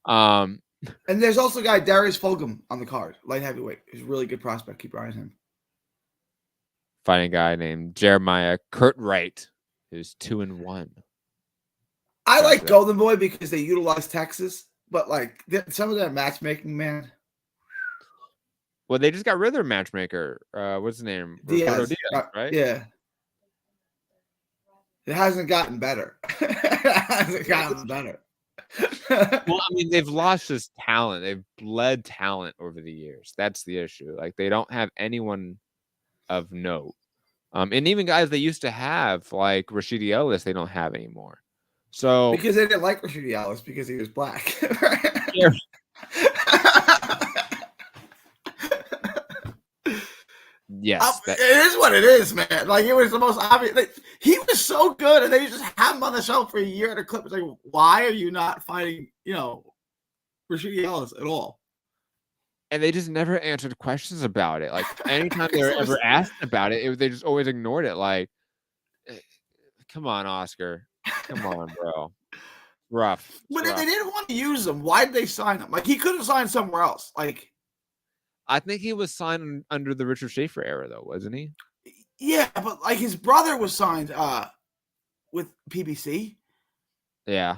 And there's also a guy, Darius Fulgham, on the card, light heavyweight. He's a really good prospect. Keep your eye on him. Fighting a guy named Jeremiah Curtwright, who's 2-1. I like Golden Boy because they utilize Texas, but like some of that matchmaking, man. Well, they just got rid of their matchmaker. What's his name? Diaz, right? Yeah. It hasn't gotten better. Well, I mean, they've lost his talent. They've bled talent over the years. That's the issue. Like, they don't have anyone of note. And even guys they used to have, like Rashidi Ellis, they don't have anymore. So because they didn't like Rashidi Ellis because he was black. Yeah. Yes, it is what it is, man. Like, it was the most obvious. Like, he was so good, and they just have him on the show for a year at a clip. It's like, why are you not fighting, Rashidi Ellis at all? And they just never answered questions about it. Like, anytime they were ever asked about it, they just always ignored it. Like, Come on, Oscar. Come on, bro. Rough. It's But if they rough. didn't want to use him, why did they sign him? Like he could have signed somewhere else. Like, I think he was signed under the Richard Schaefer era, though, wasn't he? yeah, but like his brother was signed with PBC. Yeah,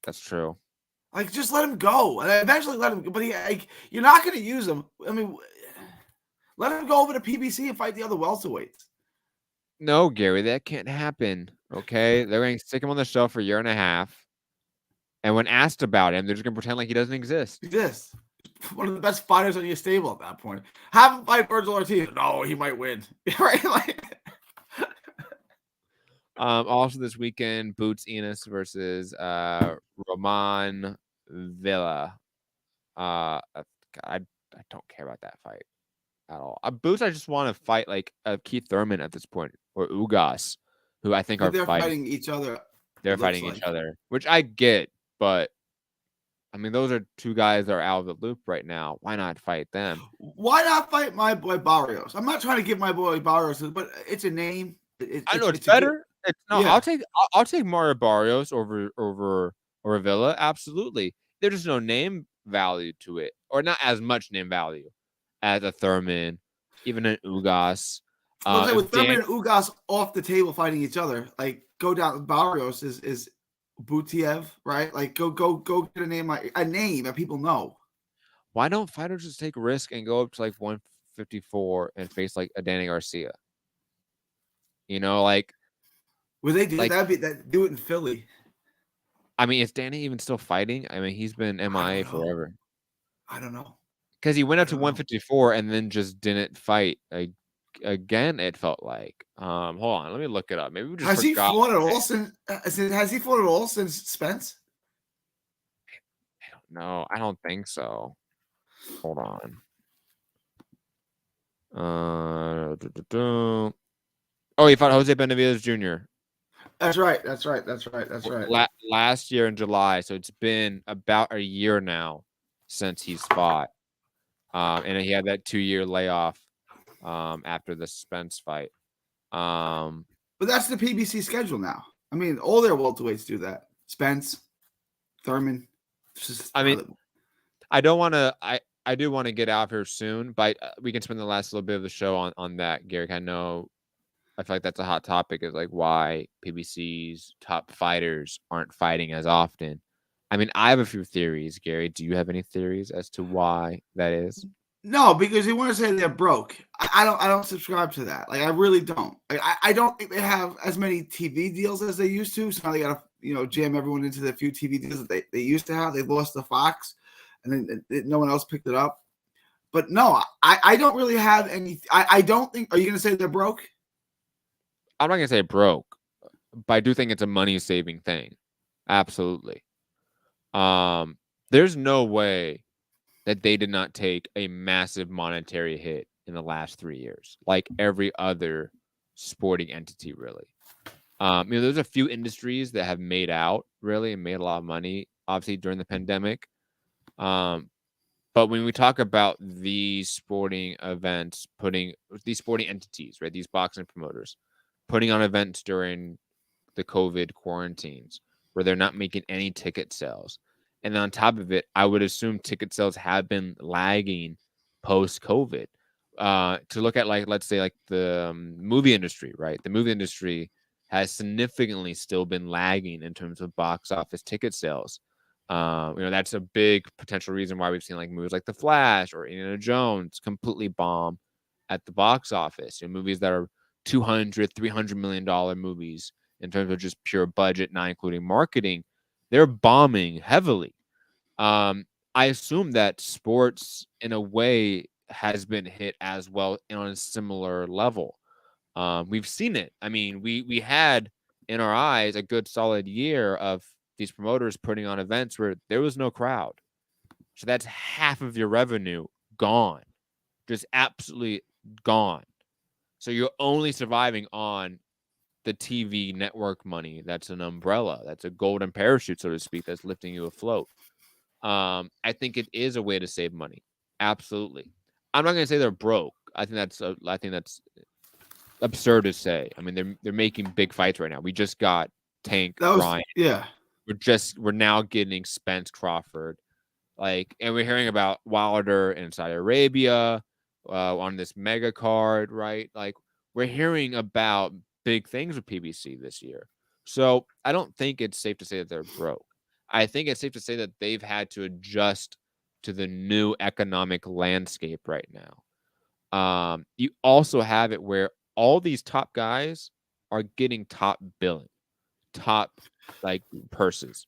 that's true. Like, just let him go, and eventually let him go. But you're not going to use him. I mean, let him go over to PBC and fight the other welterweights. No, Gary, that can't happen. Okay, they're going to stick him on the shelf for a year and a half, and when asked about him, they're just going to pretend like he doesn't exist. This one of the best fighters on your stable at that point. Have him fight Virgil Ortiz. No, he might win. Right? Like, also this weekend, Boots Enos versus Roman Villa. I don't care about that fight at all. Boots, I just want to fight like Keith Thurman at this point, or Ugas, who I think are they're fighting. fighting each other. They're fighting each other, which I get, but I mean, those are two guys that are out of the loop right now. Why not fight them? Why not fight my boy Barrios? I'm not trying to give my boy Barrios, but it's a name. I know it's better. Yeah. I'll take Mario Barrios over Villa. Absolutely. There's no name value to it, or not as much name value as a Thurman, even an Ugas. With Thurman and Ugas off the table fighting each other, like go down. Barrios is Butiev, right? Like go get a name that people know. Why don't fighters just take risk and go up to like 154 and face like a Danny Garcia? You know, like would they do that? Do it in Philly. I mean, is Danny even still fighting? I mean, he's been MIA forever. I don't know. Because he went up to 154 and then just didn't fight again. It felt like. Hold on, let me look it up. Maybe we just has he fought at all since? Has he fought at all since Spence? I don't know. I don't think so. Hold on. Oh, he fought Jose Benavidez Jr. That's right. Last year in July, so it's been about a year now since he's fought. And he had that 2-year layoff after the Spence fight. But that's the PBC schedule now. I mean, all their welterweights do that. Spence, Thurman. I mean, I do want to get out of here soon, but we can spend the last little bit of the show on that, Garrick. I feel like that's a hot topic, is like why PBC's top fighters aren't fighting as often. I mean, I have a few theories, Gary. Do you have any theories as to why that is? No, because you want to say they're broke. I don't subscribe to that. Like, I really don't. Like, I don't think they have as many TV deals as they used to. So now they got to jam everyone into the few TV deals that they used to have. They lost the Fox, and then no one else picked it up. But no, I don't really have any. I don't think. Are you going to say they're broke? I'm not going to say broke, but I do think it's a money-saving thing. Absolutely. There's no way that they did not take a massive monetary hit in the last 3 years, like every other sporting entity, really. There's a few industries that have made out, really, and made a lot of money, obviously, during the pandemic. But when we talk about these sporting events, these sporting entities, right, these boxing promoters, putting on events during the COVID quarantines where they're not making any ticket sales. And on top of it, I would assume ticket sales have been lagging post-COVID. To look at, like, let's say, like the movie industry, right? The movie industry has significantly still been lagging in terms of box office ticket sales. That's a big potential reason why we've seen like movies like The Flash or Indiana Jones completely bomb at the box office. Movies that are $200-300 million movies in terms of just pure budget, not including marketing, they're bombing heavily. I assume that sports, in a way, has been hit as well on a similar level. We've seen it. I mean, we had in our eyes a good solid year of these promoters putting on events where there was no crowd. So that's half of your revenue gone, just absolutely gone. So you're only surviving on the TV network money. That's an umbrella. That's a golden parachute, so to speak, that's lifting you afloat. I think it is a way to save money. Absolutely. I'm not going to say they're broke. I think that's absurd to say. I mean, they're making big fights right now. We just got Tank That was Ryan. yeah. We're now getting Spence Crawford. Like, and we're hearing about Wilder in Saudi Arabia on this mega card, right? Like, we're hearing about big things with PBC this year. So I don't think it's safe to say that they're broke. I think it's safe to say that they've had to adjust to the new economic landscape right now. You also have it where all these top guys are getting top billing, top like purses.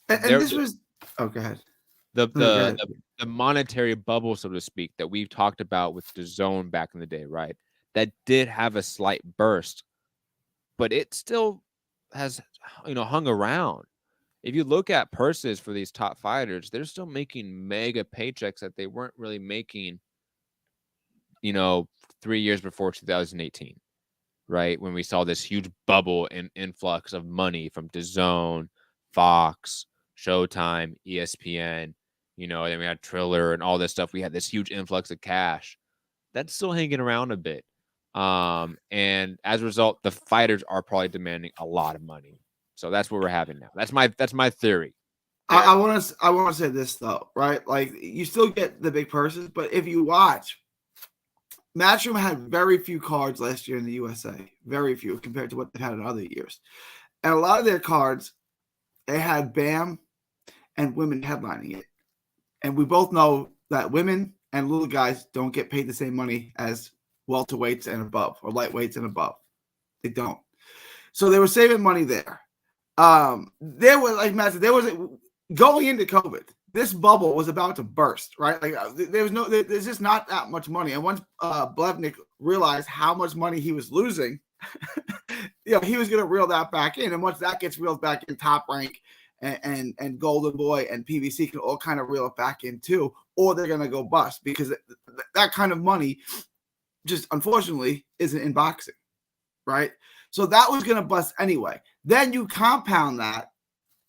And They're this was go ahead. the No, go the ahead. the the monetary bubble, so to speak, that we've talked about with the zone back in the day, right? That did have a slight burst, but it still has, hung around. If you look at purses for these top fighters, they're still making mega paychecks that they weren't really making, 3 years before 2018, right? When we saw this huge bubble and influx of money from DAZN, Fox, Showtime, ESPN, then we had Triller and all this stuff. We had this huge influx of cash. That's still hanging around a bit. And as a result, the fighters are probably demanding a lot of money. So that's what we're having now. That's my theory. I want to say this though, right? Like you still get the big purses, but if you watch, Matchroom had very few cards last year in the USA, very few compared to what they've had in other years, and a lot of their cards, they had BAM and women headlining it, and we both know that women and little guys don't get paid the same money as welterweights and above or lightweights and above. They don't. So they were saving money there. There was, like Matt said, going into COVID, this bubble was about to burst, right? Like there's just not that much money. And once Blevnik realized how much money he was losing, he was going to reel that back in. And once that gets reeled back in, Top Rank and Golden Boy and PVC can all kind of reel it back in too, or they're going to go bust because that kind of money just unfortunately isn't in boxing, right? So that was going to bust anyway. Then you compound that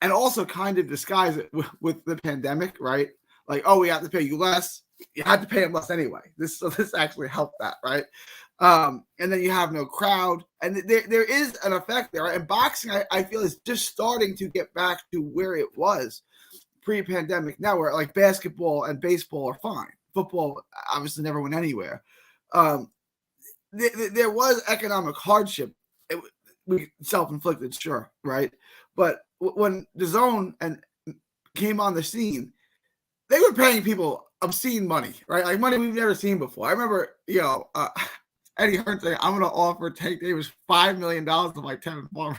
and also kind of disguise it with the pandemic, right? Like, oh, we have to pay you less. You had to pay them less anyway. This actually helped that, right? And then you have no crowd. And there is an effect there. And boxing, I feel, is just starting to get back to where it was pre-pandemic now, where like basketball and baseball are fine. Football obviously never went anywhere. There was economic hardship. We self-inflicted, sure, right? But when DAZN and came on the scene, they were paying people obscene money, right? Like money we've never seen before. I remember, Eddie Hearn saying, "I'm going to offer Tank Davis $5 million to my 10 farmers."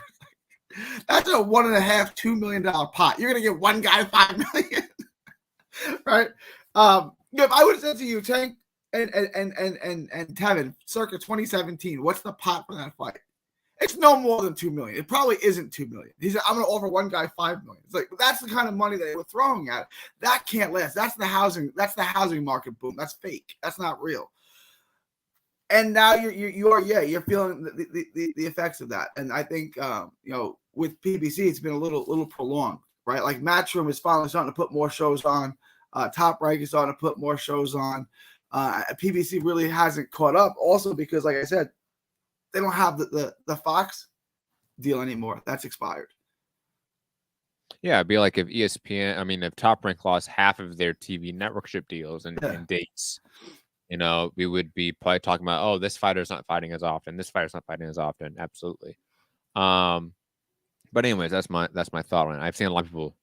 That's a $1.5–2 million pot. You're going to give one guy $5 million, right? If I would have said to you, Tank and Tevin, circa 2017, what's the pot for that fight? It's no more than $2 million. It probably isn't $2 million. He said, "I'm going to offer one guy $5 million." It's like that's the kind of money that they were throwing at it. That can't last. That's the housing market boom. That's fake. That's not real. And now you're feeling the effects of that. And I think with PBC, it's been a little prolonged, right? Like Matchroom is finally starting to put more shows on. Top Rank is starting to put more shows on. PBC really hasn't caught up. Also because, like I said, they don't have the Fox deal anymore. That's expired. Yeah, it'd be like if if Top Rank lost half of their TV networkship deals and dates, we would be probably talking about, oh, this fighter's not fighting as often. This fighter's not fighting as often. Absolutely. But anyways, that's my thought on it. I've seen a lot of people,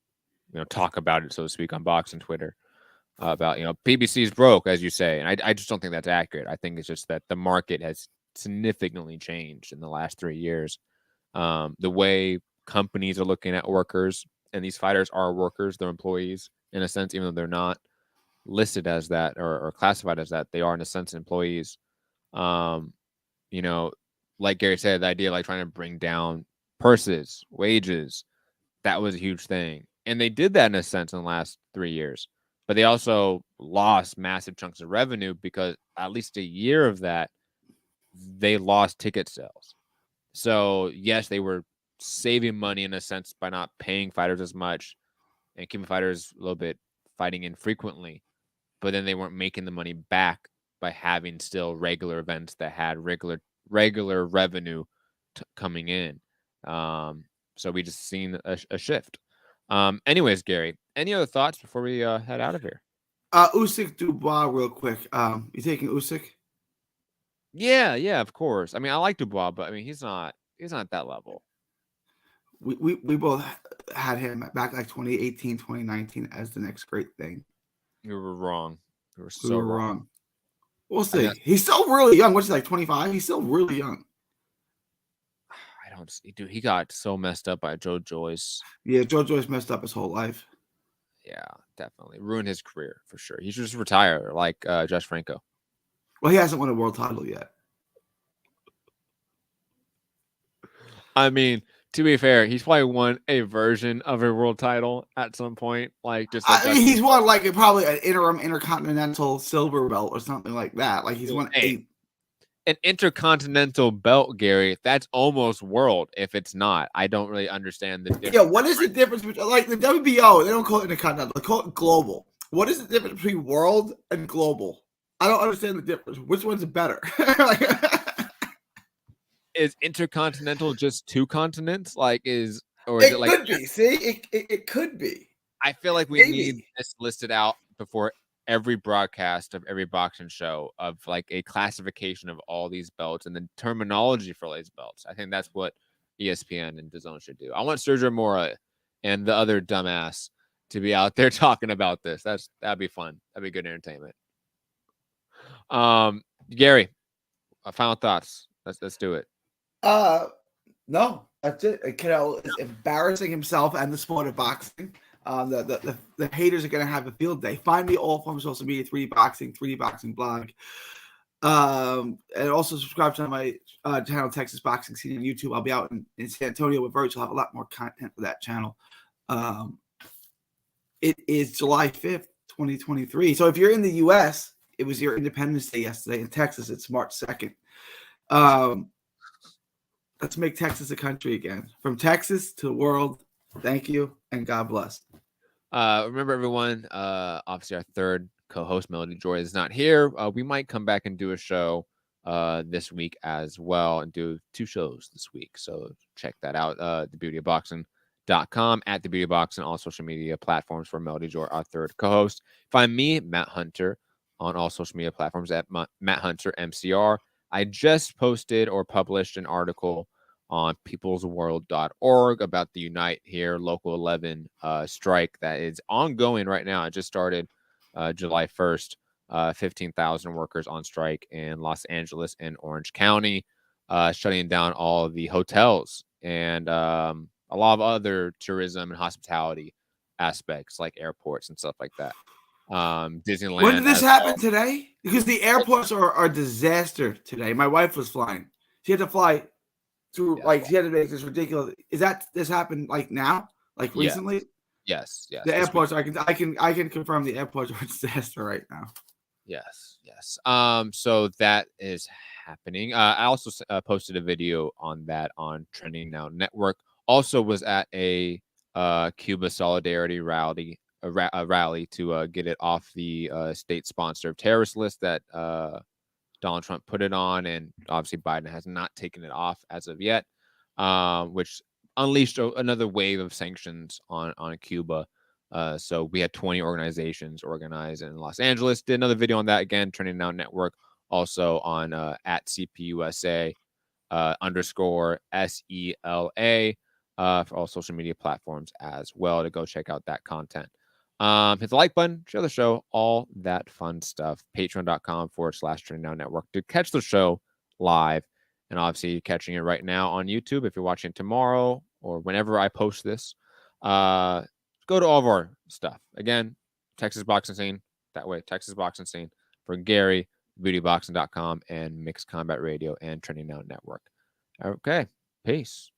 talk about it, so to speak, on Box and Twitter about, PBC's broke, as you say. And I just don't think that's accurate. I think it's just that the market has significantly changed in the last 3 years. The way companies are looking at workers, and these fighters are workers, they're employees in a sense, even though they're not listed as that or classified as that, they are in a sense employees. Like Gary said, the idea of like trying to bring down purses, wages, that was a huge thing. And they did that in a sense in the last 3 years, but they also lost massive chunks of revenue because at least a year of that, they lost ticket sales. So yes, they were saving money in a sense by not paying fighters as much and keeping fighters a little bit fighting infrequently, but then they weren't making the money back by having still regular events that had regular regular revenue coming in. So we just seen a shift. Anyways, Gary, any other thoughts before we head out of here? Usyk Dubois, real quick. You taking Usyk? Yeah, of course. I mean, I like Dubois, but I mean, he's not at that level. We both had him back like 2018, 2019 as the next great thing. You were wrong. You were We so were wrong. wrong. We'll see. He's still really young. What's he, like 25? He's still really young. I don't see, dude. He got so messed up by Joe Joyce. Yeah, Joe Joyce messed up his whole life. Yeah, definitely ruined his career for sure. He should just retire like Josh Franco. Well, he hasn't won a world title yet. I mean, to be fair, he's probably won a version of a world title at some point. Like just like I mean, he's won like probably an interim intercontinental silver belt or something like that. Like he's won an intercontinental belt, Gary. That's almost world. If it's not, I don't really understand the difference. Yeah, what is the difference between like the WBO? They don't call it intercontinental; they call it global. What is the difference between world and global? I don't understand the difference. Which one's better? Is intercontinental just two continents? Like is it like could be? See, it could be. I feel like we need this listed out before every broadcast of every boxing show of like a classification of all these belts and the terminology for all these belts. I think that's what ESPN and DAZN should do. I want Sergio Mora and the other dumbass to be out there talking about this. That'd be fun. That'd be good entertainment. Gary, final thoughts. Let's do it. No, that's it. Canelo is embarrassing himself and the sport of boxing. The haters are going to have a field day. Find me all from social media, 3D Boxing blog. And also subscribe to my channel, Texas Boxing Scene on YouTube. I'll be out in San Antonio with Virgil. I'll have a lot more content for that channel. It is July 5th, 2023. So if you're in the U.S., it was your Independence Day yesterday. In Texas, it's March 2nd. Let's make Texas a country again. From Texas to the world, thank you, and God bless. Remember, everyone, obviously our third co-host, Melody Joy, is not here. We might come back and do a show this week as well and do 2 shows this week. So check that out, thebeautyofboxing.com, at thebeautyofboxing, all social media platforms for Melody Joy, our third co-host. Find me, Matt Hunter, on all social media platforms at Matt Hunter MCR. I just posted or published an article on peoplesworld.org about the Unite Here Local 11 strike that is ongoing right now. It just started July 1st. 15,000 workers on strike in Los Angeles and Orange County, shutting down all of the hotels and a lot of other tourism and hospitality aspects like airports and stuff like that. Disneyland. When did this happen today? Because the airports are a disaster today. My wife was flying. She had to fly through, she had to make this ridiculous. Is that this happened like now? Like recently? Yes. The airports, I can confirm the airports are a disaster right now. Yes. So that is happening. I also posted a video on that on Trending Now Network. Also was at a Cuba Solidarity rally to get it off the state-sponsored terrorist list that Donald Trump put it on, and obviously Biden has not taken it off as of yet, which unleashed another wave of sanctions on Cuba. So we had 20 organizations organized in Los Angeles. Did another video on that again, Trending Now Network, also on at CPUSA _ SELA for all social media platforms as well to go check out that content. Hit the like button, share the show, all that fun stuff. Patreon.com / Trending Now Network to catch the show live. And obviously, you're catching it right now on YouTube. If you're watching tomorrow or whenever I post this, go to all of our stuff. Again, Texas Boxing Scene. That way, Texas Boxing Scene for Gary, beautyboxing.com, and Mixed Combat Radio and Trending Now Network. Okay, peace.